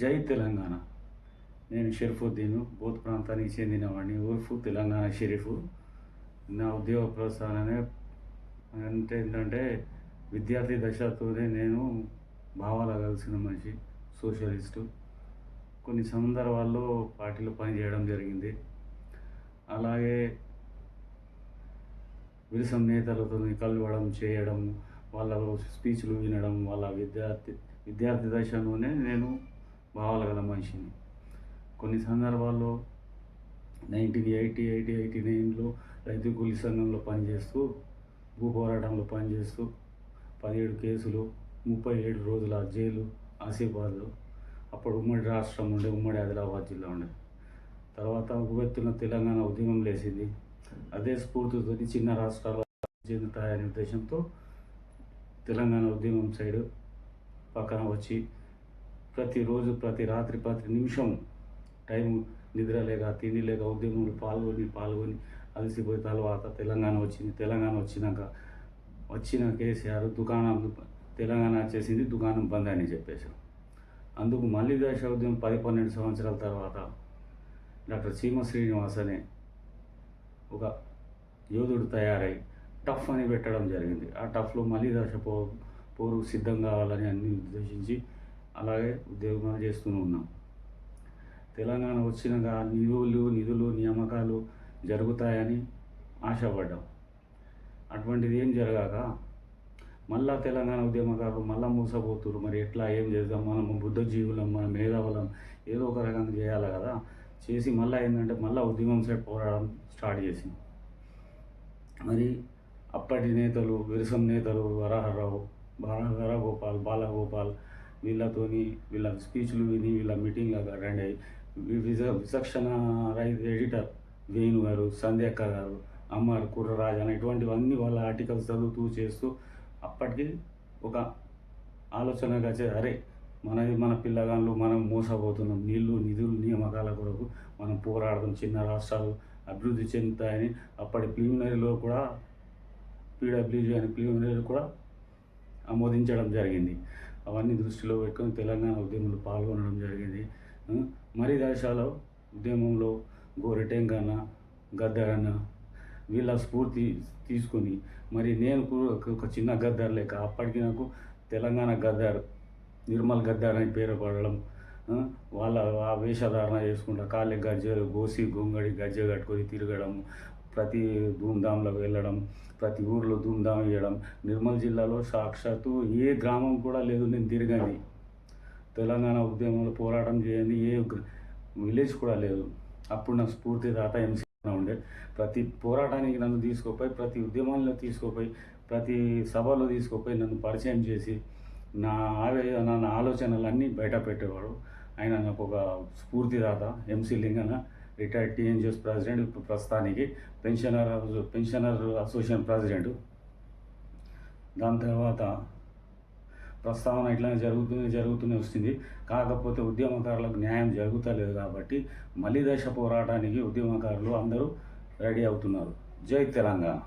జై తెలంగాణ. నేను షరీఫుద్దీను, బోధ్ ప్రాంతానికి చెందినవాడిని. ఉర్ఫ్ తెలంగాణ షరీఫు. నా ఉద్యోగ ప్రస్థానమే అంటే ఏంటంటే విద్యార్థి దశతోనే నేను భావాలు కలిసిన మనిషి, సోషలిస్టు. కొన్ని సందర్భాల్లో పార్టీలో పనిచేయడం జరిగింది. అలాగే విల్సన్ నేతలతో కలవడం, చేయడం, వాళ్ళ స్పీచ్లు వినడం, వాళ్ళ విద్యార్థి దశలోనే నేను భావాలు గల మనిషిని. కొన్ని సందర్భాల్లో 1989లో రైతు కూలీ సంఘంలో పనిచేస్తూ, భూ పోరాటంలో పనిచేస్తూ 17 కేసులు, 37 రోజుల జైలు ఆసిఫాబాద్లో. అప్పుడు ఉమ్మడి రాష్ట్రం ఉండే, ఉమ్మడి ఆదిలాబాద్ జిల్లా ఉండే. తర్వాత ఉవ్వెత్తున తెలంగాణ ఉద్యమం లేచింది. అదే స్ఫూర్తితో చిన్న రాష్ట్రాలు చెందుతాయనే ఉద్దేశంతో తెలంగాణ ఉద్యమం సైడు పక్కన వచ్చి ప్రతిరోజు, ప్రతి రాత్రి, ప్రతి నిమిషం టైం నిద్ర లేక, తిండి లేక ఉద్యమంలో పాల్గొని అలసిపోయిన తర్వాత తెలంగాణ వచ్చింది. తెలంగాణ వచ్చిన కేసీఆర్ దుకాణం తెలంగాణ వచ్చేసింది, దుకాణం బంద్ అని చెప్పేశారు. అందుకు మళ్ళీ దశ ఉద్యమం 10-12 సంవత్సరాల తర్వాత డాక్టర్ సీమ శ్రీనివాస్ అనే ఒక యోధుడు తయారై టఫ్ అని పెట్టడం జరిగింది. ఆ టఫ్లో మళ్ళీ దశ పోరు సిద్ధం కావాలని అన్ని ఉద్దేశించి అలాగే ఉద్యోగం చేస్తూ ఉన్నాం. తెలంగాణ వచ్చినాక నిధులు నియామకాలు జరుగుతాయని ఆశపడ్డాం. అటువంటిది ఏం జరగాక మళ్ళా తెలంగాణ ఉద్యమకారులు మళ్ళా మూసపోతున్నారు. మరి ఎట్లా ఏం చేద్దాం, మనం బుద్ధజీవులం, మన మేధావులం, ఏదో ఒక రకంగా చేయాలి కదా. చేసి మళ్ళీ ఏంటంటే మళ్ళీ ఉద్యమం సైడ్ పోరాటం స్టార్ట్ చేసింది. మరి అప్పటి నేతలు, విరసం నేతలు వరాహరావు, బాలగోపాల్, బాలగోపాల్ వీళ్ళ స్పీచ్లు విని, వీళ్ళ మీటింగ్లకు అటెండ్ అయ్యి, విచక్షణ ఎడిటర్ వేణు గారు, సంధ్యక్క గారు, అమ్మారు కుర్రరాజు అని ఇటువంటివన్నీ వాళ్ళ ఆర్టికల్స్ చదువుతూ చేస్తూ అప్పటికి ఒక ఆలోచనగా అరే మన పిల్లగాళ్ళు మనం మోసపోతున్నాం, నిధులు నియామకాల కొరకు మనం పోరాడదాం, చిన్న రాష్ట్రాలు అభివృద్ధి చెందుతాయని అప్పటి ప్రిలిమినరీలో కూడా పీడబ్ల్యూజీ అని ప్రిలిమినరీలో కూడా ఆమోదించడం జరిగింది. అవన్నీ దృష్టిలో పెట్టుకొని తెలంగాణ ఉద్యమంలో పాల్గొనడం జరిగింది. మరి దేశాల ఉద్యమంలో గోరెటెంకన్న, గద్దరన్న వీళ్ళ స్ఫూర్తి తీసుకొని మరి నేను ఒక చిన్న గద్దర్ లేక అప్పటికి నాకు తెలంగాణ గద్దర్, నిర్మల్ గద్దర్ అని పేరు పడడం, వాళ్ళ ఆ వేషధారణ చేసుకుంటా కాళ్ళ గజ్జలు గోసి గొంగడి గజ్జ కట్టుకొని తిరగడం, ప్రతి ధూమ్ధాంలకు వెళ్ళడం, ప్రతి ఊర్లో ధూమ్ధాం వేయడం. నిర్మల్ జిల్లాలో సాక్షాత్తు ఏ గ్రామం కూడా లేదు నేను తిరగండి, తెలంగాణ ఉద్యమంలో పోరాటం చేయండి ఏ విలేజ్ కూడా లేదు. అప్పుడు నాకు స్ఫూర్తిదాత ఎంసీ ఉండే. ప్రతి పోరాటానికి నన్ను తీసుకుపోయి, ప్రతి ఉద్యమాల్లో తీసుకుపోయి, ప్రతి సభలో తీసుకుపోయి నన్ను పరిచయం చేసి నా ఆలోచనలన్నీ బయట పెట్టేవాడు. ఆయన నాకు ఒక స్ఫూర్తిదాత. MC Linganna, retired TNGOs president, ఇప్పుడు ప్రస్తుతానికి పెన్షనర్ అసోసియేషన్ ప్రెసిడెంట్. దాని తర్వాత ప్రస్తావన ఇట్లానే జరుగుతూనే వస్తుంది. కాకపోతే ఉద్యమకారులకు న్యాయం జరుగుతలేదు కాబట్టి మళ్ళీ దశ పోరాటానికి ఉద్యమకారులు అందరూ రెడీ అవుతున్నారు. జై తెలంగాణ.